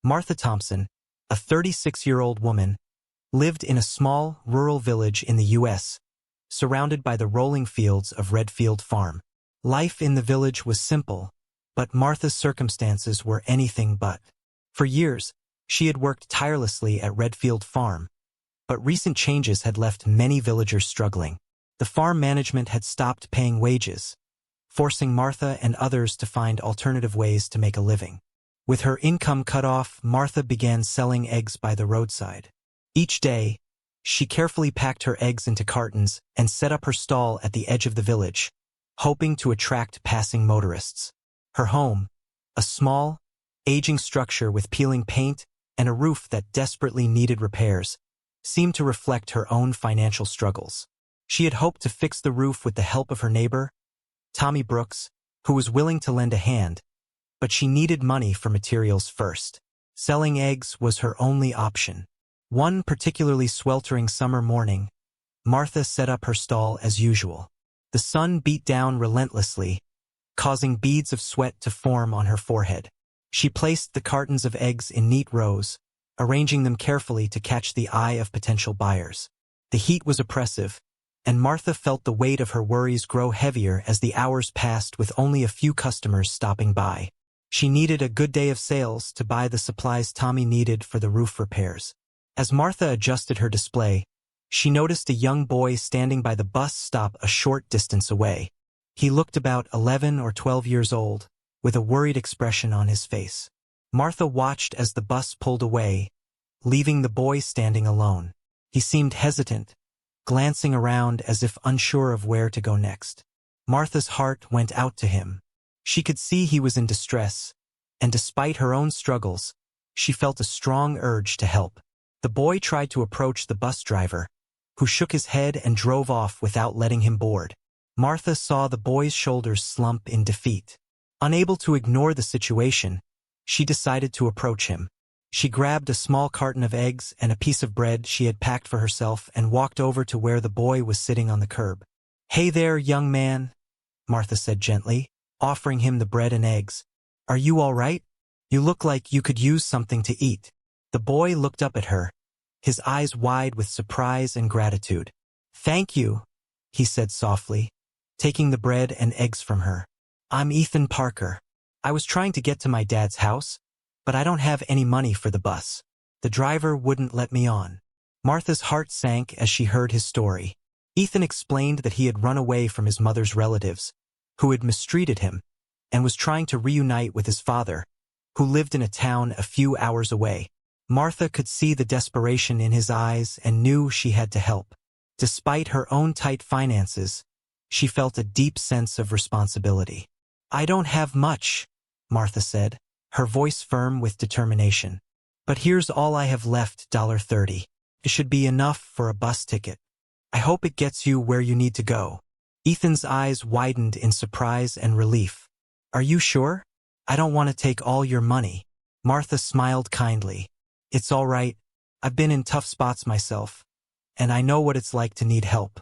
Martha Thompson, a 36-year-old woman, lived in a small, rural village in the U.S., surrounded by the rolling fields of Redfield Farm. Life in the village was simple, but Martha's circumstances were anything but. For years, she had worked tirelessly at Redfield Farm, but recent changes had left many villagers struggling. The farm management had stopped paying wages, forcing Martha and others to find alternative ways to make a living. With her income cut off, Martha began selling eggs by the roadside. Each day, she carefully packed her eggs into cartons and set up her stall at the edge of the village, hoping to attract passing motorists. Her home, a small, aging structure with peeling paint and a roof that desperately needed repairs, seemed to reflect her own financial struggles. She had hoped to fix the roof with the help of her neighbor, Tommy Brooks, who was willing to lend a hand, but she needed money for materials first. Selling eggs was her only option. One particularly sweltering summer morning, Martha set up her stall as usual. The sun beat down relentlessly, causing beads of sweat to form on her forehead. She placed the cartons of eggs in neat rows, arranging them carefully to catch the eye of potential buyers. The heat was oppressive, and Martha felt the weight of her worries grow heavier as the hours passed with only a few customers stopping by. She needed a good day of sales to buy the supplies Tommy needed for the roof repairs. As Martha adjusted her display, she noticed a young boy standing by the bus stop a short distance away. He looked about 11 or 12 years old, with a worried expression on his face. Martha watched as the bus pulled away, leaving the boy standing alone. He seemed hesitant, glancing around as if unsure of where to go next. Martha's heart went out to him. She could see he was in distress, and despite her own struggles, she felt a strong urge to help. The boy tried to approach the bus driver, who shook his head and drove off without letting him board. Martha saw the boy's shoulders slump in defeat. Unable to ignore the situation, she decided to approach him. She grabbed a small carton of eggs and a piece of bread she had packed for herself and walked over to where the boy was sitting on the curb. "Hey there, young man," Martha said gently, offering him the bread and eggs. "Are you all right? You look like you could use something to eat." The boy looked up at her, his eyes wide with surprise and gratitude. "Thank you," he said softly, taking the bread and eggs from her. "I'm Ethan Parker. I was trying to get to my dad's house, but I don't have any money for the bus. The driver wouldn't let me on." Martha's heart sank as she heard his story. Ethan explained that he had run away from his mother's relatives, who had mistreated him, and was trying to reunite with his father, who lived in a town a few hours away. Martha could see the desperation in his eyes and knew she had to help. Despite her own tight finances, she felt a deep sense of responsibility. "I don't have much," Martha said, her voice firm with determination. "But here's all I have left, $30. It should be enough for a bus ticket. I hope it gets you where you need to go." Ethan's eyes widened in surprise and relief. "Are you sure? I don't want to take all your money." Martha smiled kindly. "It's all right. I've been in tough spots myself, and I know what it's like to need help.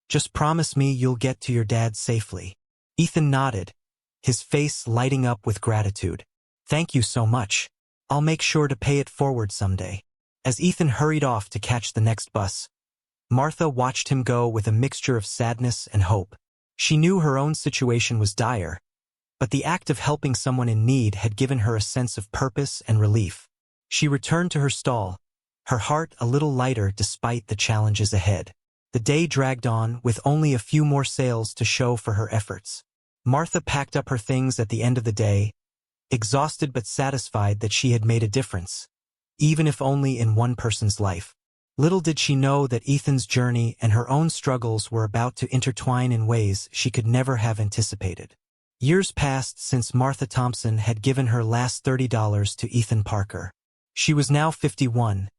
Just promise me you'll get to your dad safely." Ethan nodded, his face lighting up with gratitude. "Thank you so much. I'll make sure to pay it forward someday." As Ethan hurried off to catch the next bus, Martha watched him go with a mixture of sadness and hope. She knew her own situation was dire, but the act of helping someone in need had given her a sense of purpose and relief. She returned to her stall, her heart a little lighter despite the challenges ahead. The day dragged on with only a few more sales to show for her efforts. Martha packed up her things at the end of the day, exhausted but satisfied that she had made a difference, even if only in one person's life. Little did she know that Ethan's journey and her own struggles were about to intertwine in ways she could never have anticipated. Years passed since Martha Thompson had given her last $30 to Ethan Parker. She was now 51,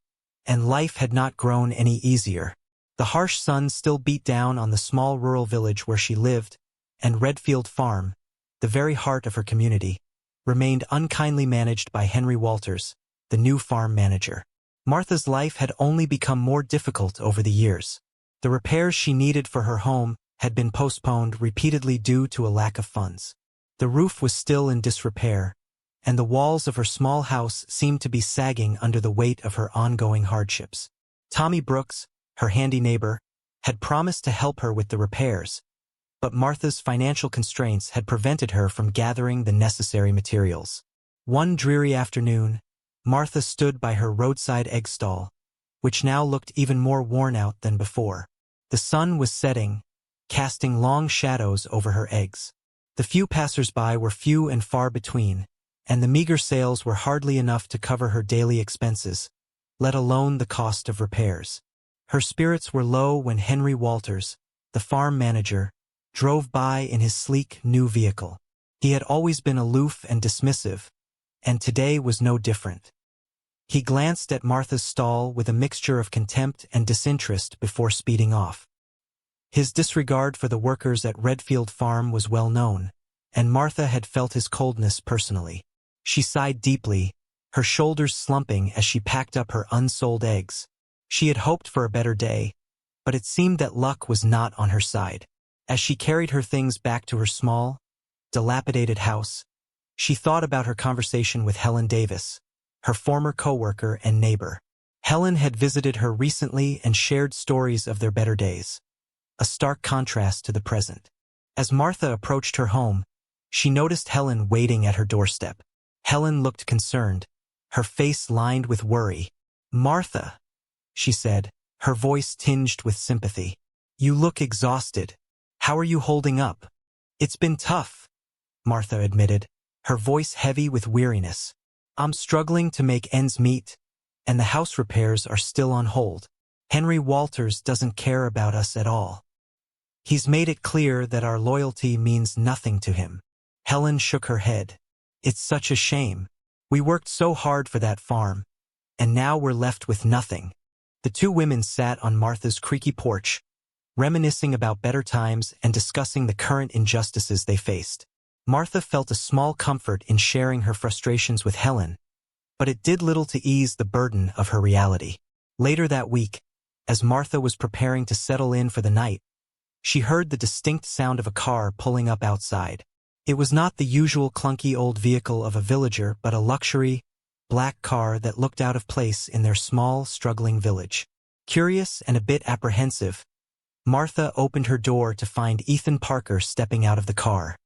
and life had not grown any easier. The harsh sun still beat down on the small rural village where she lived, and Redfield Farm, the very heart of her community, remained unkindly managed by Henry Walters, the new farm manager. Martha's life had only become more difficult over the years. The repairs she needed for her home had been postponed repeatedly due to a lack of funds. The roof was still in disrepair, and the walls of her small house seemed to be sagging under the weight of her ongoing hardships. Tommy Brooks, her handy neighbor, had promised to help her with the repairs, but Martha's financial constraints had prevented her from gathering the necessary materials. One dreary afternoon, Martha stood by her roadside egg stall, which now looked even more worn out than before. The sun was setting, casting long shadows over her eggs. The few passers-by were few and far between, and the meager sales were hardly enough to cover her daily expenses, let alone the cost of repairs. Her spirits were low when Henry Walters, the farm manager, drove by in his sleek new vehicle. He had always been aloof and dismissive, and today was no different. He glanced at Martha's stall with a mixture of contempt and disinterest before speeding off. His disregard for the workers at Redfield Farm was well known, and Martha had felt his coldness personally. She sighed deeply, her shoulders slumping as she packed up her unsold eggs. She had hoped for a better day, but it seemed that luck was not on her side. As she carried her things back to her small, dilapidated house, she thought about her conversation with Helen Davis, her former co-worker and neighbor. Helen had visited her recently and shared stories of their better days, a stark contrast to the present. As Martha approached her home, she noticed Helen waiting at her doorstep. Helen looked concerned, her face lined with worry. "Martha," she said, her voice tinged with sympathy. "You look exhausted. How are you holding up?" "It's been tough," Martha admitted, her voice heavy with weariness. "I'm struggling to make ends meet, and the house repairs are still on hold. Henry Walters doesn't care about us at all. He's made it clear that our loyalty means nothing to him." Helen shook her head. "It's such a shame. We worked so hard for that farm, and now we're left with nothing." The two women sat on Martha's creaky porch, reminiscing about better times and discussing the current injustices they faced. Martha felt a small comfort in sharing her frustrations with Helen, but it did little to ease the burden of her reality. Later that week, as Martha was preparing to settle in for the night, she heard the distinct sound of a car pulling up outside. It was not the usual clunky old vehicle of a villager, but a luxury, black car that looked out of place in their small, struggling village. Curious and a bit apprehensive, Martha opened her door to find Ethan Parker stepping out of the car.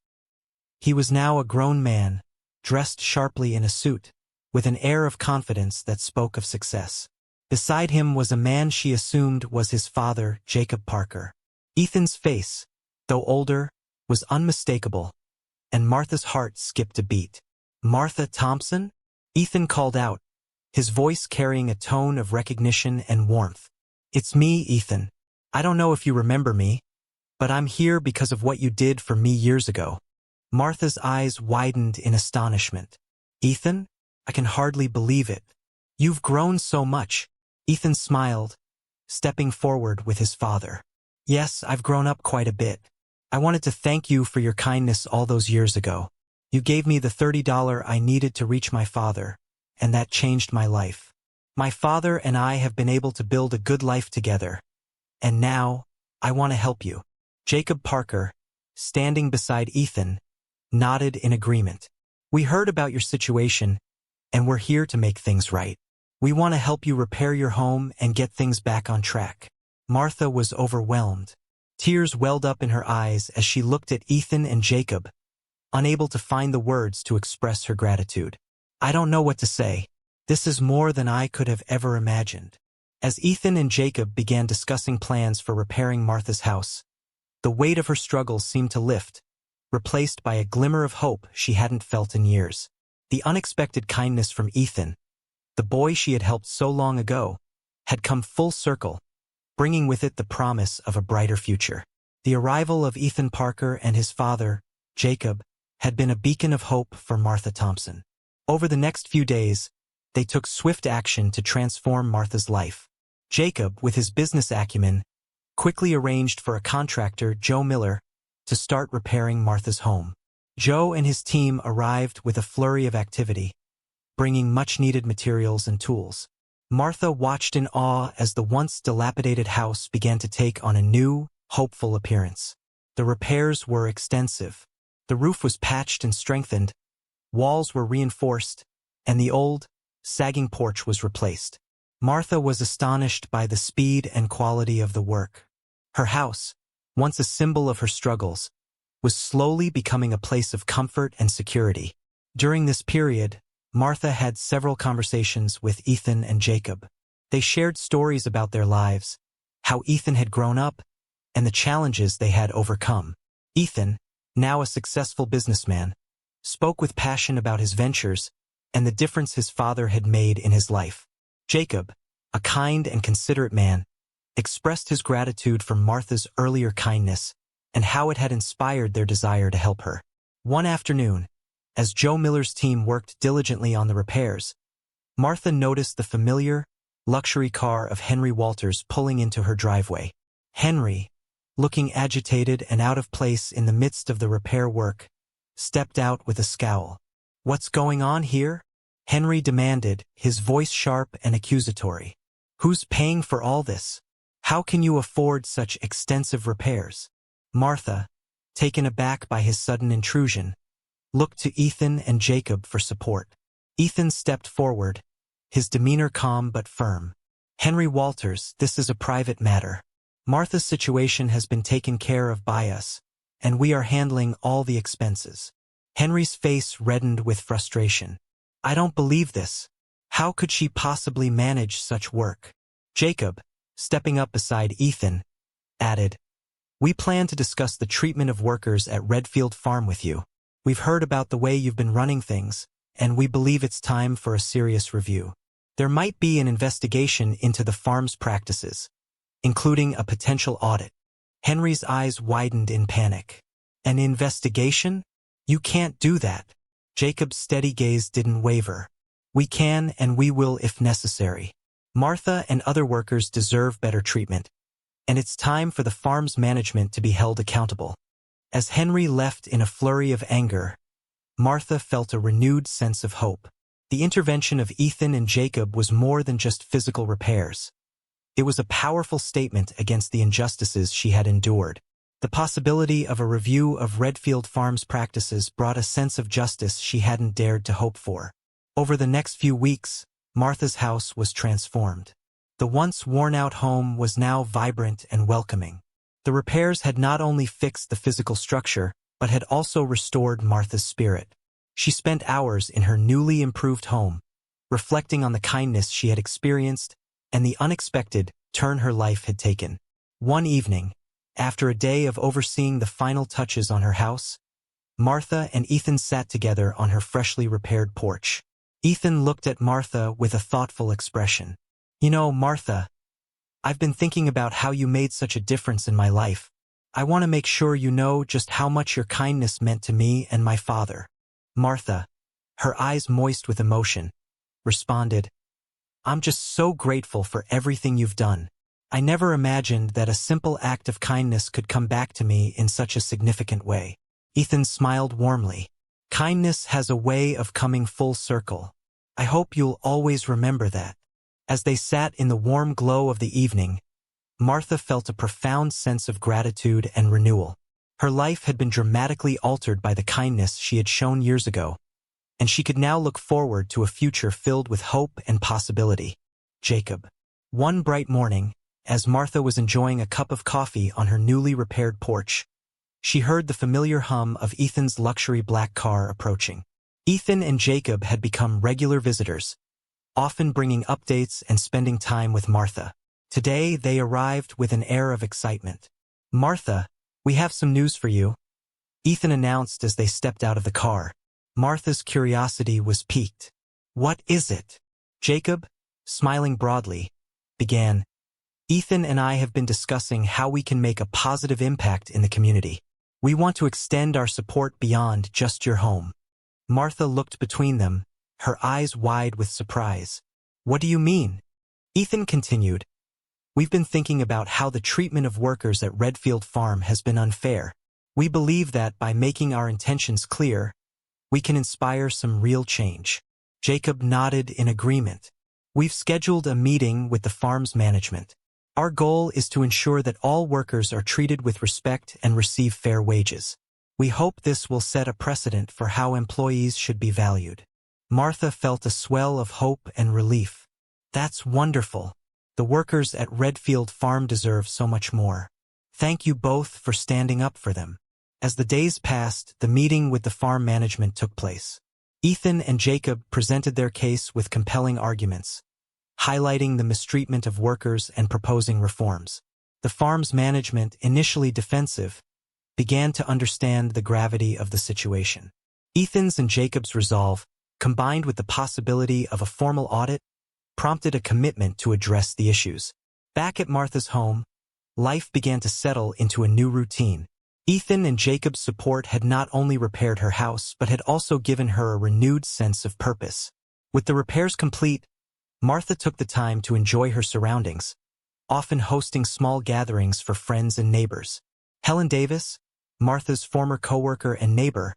He was now a grown man, dressed sharply in a suit, with an air of confidence that spoke of success. Beside him was a man she assumed was his father, Jacob Parker. Ethan's face, though older, was unmistakable, and Martha's heart skipped a beat. "Martha Thompson?" Ethan called out, his voice carrying a tone of recognition and warmth. "It's me, Ethan. I don't know if you remember me, but I'm here because of what you did for me years ago." Martha's eyes widened in astonishment. "Ethan? I can hardly believe it. You've grown so much." Ethan smiled, stepping forward with his father. "Yes, I've grown up quite a bit. I wanted to thank you for your kindness all those years ago. You gave me the $30 I needed to reach my father, and that changed my life. My father and I have been able to build a good life together, and now I want to help you." Jacob Parker, standing beside Ethan, nodded in agreement. "We heard about your situation, and we're here to make things right. We want to help you repair your home and get things back on track." Martha was overwhelmed. Tears welled up in her eyes as she looked at Ethan and Jacob, unable to find the words to express her gratitude. "I don't know what to say. This is more than I could have ever imagined." As Ethan and Jacob began discussing plans for repairing Martha's house, the weight of her struggles seemed to lift, replaced by a glimmer of hope she hadn't felt in years. The unexpected kindness from Ethan, the boy she had helped so long ago, had come full circle, bringing with it the promise of a brighter future. The arrival of Ethan Parker and his father, Jacob, had been a beacon of hope for Martha Thompson. Over the next few days, they took swift action to transform Martha's life. Jacob, with his business acumen, quickly arranged for a contractor, Joe Miller, to start repairing Martha's home. Joe and his team arrived with a flurry of activity, bringing much-needed materials and tools. Martha watched in awe as the once dilapidated house began to take on a new, hopeful appearance. The repairs were extensive. The roof was patched and strengthened, Walls were reinforced, and the old, sagging porch was replaced. Martha was astonished by the speed and quality of the work. Her house, once a symbol of her struggles, was slowly becoming a place of comfort and security. During this period, Martha had several conversations with Ethan and Jacob. They shared stories about their lives, how Ethan had grown up, and the challenges they had overcome. Ethan, now a successful businessman, spoke with passion about his ventures and the difference his father had made in his life. Jacob, a kind and considerate man, expressed his gratitude for Martha's earlier kindness and how it had inspired their desire to help her. One afternoon, as Joe Miller's team worked diligently on the repairs, Martha noticed the familiar, luxury car of Henry Walters pulling into her driveway. Henry, looking agitated and out of place in the midst of the repair work, stepped out with a scowl. "What's going on here?" Henry demanded, his voice sharp and accusatory. "Who's paying for all this? How can you afford such extensive repairs?" Martha, taken aback by his sudden intrusion, looked to Ethan and Jacob for support. Ethan stepped forward, his demeanor calm but firm. "Henry Walters, this is a private matter. Martha's situation has been taken care of by us, and we are handling all the expenses." Henry's face reddened with frustration. "I don't believe this. How could she possibly manage such work?" Jacob, stepping up beside Ethan, added, "We plan to discuss the treatment of workers at Redfield Farm with you. We've heard about the way you've been running things, and we believe it's time for a serious review. There might be an investigation into the farm's practices, including a potential audit." Henry's eyes widened in panic. "An investigation? You can't do that." Jacob's steady gaze didn't waver. "We can and we will if necessary. Martha and other workers deserve better treatment, and it's time for the farm's management to be held accountable." As Henry left in a flurry of anger, Martha felt a renewed sense of hope. The intervention of Ethan and Jacob was more than just physical repairs. It was a powerful statement against the injustices she had endured. The possibility of a review of Redfield Farm's practices brought a sense of justice she hadn't dared to hope for. Over the next few weeks, Martha's house was transformed. The once worn-out home was now vibrant and welcoming. The repairs had not only fixed the physical structure, but had also restored Martha's spirit. She spent hours in her newly improved home, reflecting on the kindness she had experienced and the unexpected turn her life had taken. One evening, after a day of overseeing the final touches on her house, Martha and Ethan sat together on her freshly repaired porch. Ethan looked at Martha with a thoughtful expression. "You know, Martha, I've been thinking about how you made such a difference in my life. I want to make sure you know just how much your kindness meant to me and my father." Martha, her eyes moist with emotion, responded, "I'm just so grateful for everything you've done. I never imagined that a simple act of kindness could come back to me in such a significant way." Ethan smiled warmly. "Kindness has a way of coming full circle. I hope you'll always remember that." As they sat in the warm glow of the evening, Martha felt a profound sense of gratitude and renewal. Her life had been dramatically altered by the kindness she had shown years ago, and she could now look forward to a future filled with hope and possibility. Jacob. One bright morning, as Martha was enjoying a cup of coffee on her newly repaired porch, she heard the familiar hum of Ethan's luxury black car approaching. Ethan and Jacob had become regular visitors, often bringing updates and spending time with Martha. Today, they arrived with an air of excitement. "Martha, we have some news for you," Ethan announced as they stepped out of the car. Martha's curiosity was piqued. "What is it?" Jacob, smiling broadly, began. "Ethan and I have been discussing how we can make a positive impact in the community. We want to extend our support beyond just your home." Martha looked between them, her eyes wide with surprise. "What do you mean?" Ethan continued. "We've been thinking about how the treatment of workers at Redfield Farm has been unfair. We believe that by making our intentions clear, we can inspire some real change." Jacob nodded in agreement. "We've scheduled a meeting with the farm's management. Our goal is to ensure that all workers are treated with respect and receive fair wages." We hope this will set a precedent for how employees should be valued. Martha felt a swell of hope and relief. That's wonderful. The workers at Redfield Farm deserve so much more. Thank you both for standing up for them. As the days passed, the meeting with the farm management took place. Ethan and Jacob presented their case with compelling arguments, highlighting the mistreatment of workers and proposing reforms. The farm's management, initially defensive, began to understand the gravity of the situation. Ethan's and Jacob's resolve, combined with the possibility of a formal audit, prompted a commitment to address the issues. Back at Martha's home, life began to settle into a new routine. Ethan and Jacob's support had not only repaired her house, but had also given her a renewed sense of purpose. With the repairs complete, Martha took the time to enjoy her surroundings, often hosting small gatherings for friends and neighbors. Helen Davis, Martha's former coworker and neighbor,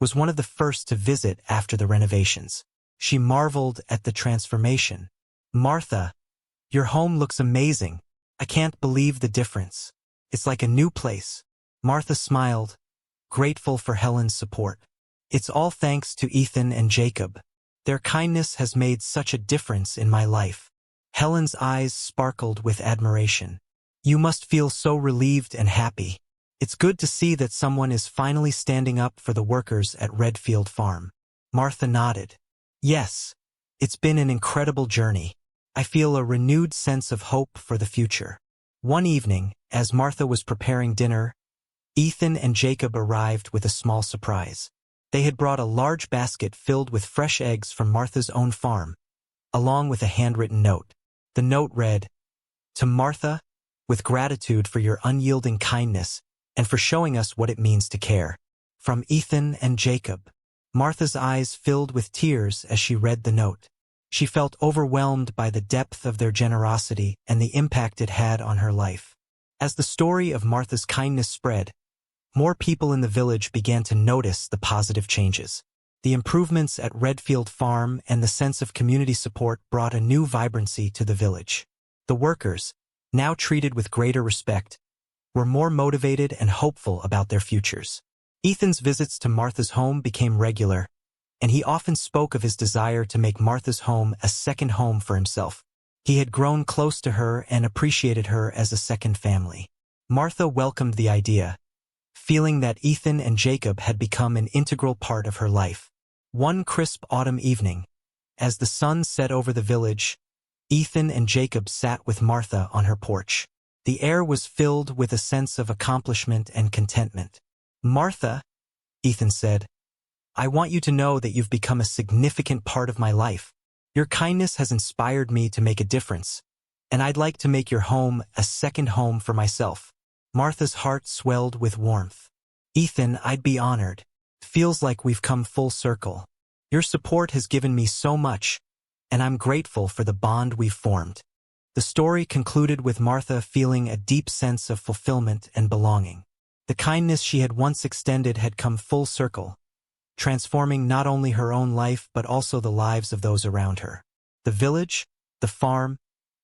was one of the first to visit after the renovations. She marveled at the transformation. "Martha, your home looks amazing. I can't believe the difference. It's like a new place." Martha smiled, grateful for Helen's support. "It's all thanks to Ethan and Jacob. Their kindness has made such a difference in my life." Helen's eyes sparkled with admiration. "You must feel so relieved and happy. It's good to see that someone is finally standing up for the workers at Redfield Farm." Martha nodded. "Yes, it's been an incredible journey. I feel a renewed sense of hope for the future." One evening, as Martha was preparing dinner, Ethan and Jacob arrived with a small surprise. They had brought a large basket filled with fresh eggs from Martha's own farm, along with a handwritten note. The note read, "To Martha, with gratitude for your unyielding kindness and for showing us what it means to care. From Ethan and Jacob." Martha's eyes filled with tears as she read the note. She felt overwhelmed by the depth of their generosity and the impact it had on her life. As the story of Martha's kindness spread, more people in the village began to notice the positive changes. The improvements at Redfield Farm and the sense of community support brought a new vibrancy to the village. The workers, now treated with greater respect, were more motivated and hopeful about their futures. Ethan's visits to Martha's home became regular, and he often spoke of his desire to make Martha's home a second home for himself. He had grown close to her and appreciated her as a second family. Martha welcomed the idea, feeling that Ethan and Jacob had become an integral part of her life. One crisp autumn evening, as the sun set over the village, Ethan and Jacob sat with Martha on her porch. The air was filled with a sense of accomplishment and contentment. "Martha," Ethan said, "I want you to know that you've become a significant part of my life. Your kindness has inspired me to make a difference, and I'd like to make your home a second home for myself." Martha's heart swelled with warmth. "Ethan, I'd be honored. Feels like we've come full circle. Your support has given me so much, and I'm grateful for the bond we've formed." The story concluded with Martha feeling a deep sense of fulfillment and belonging. The kindness she had once extended had come full circle, transforming not only her own life but also the lives of those around her. The village, the farm,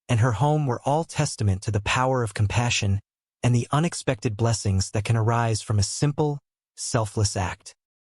and her home were all testament to the power of compassion and the unexpected blessings that can arise from a simple, selfless act.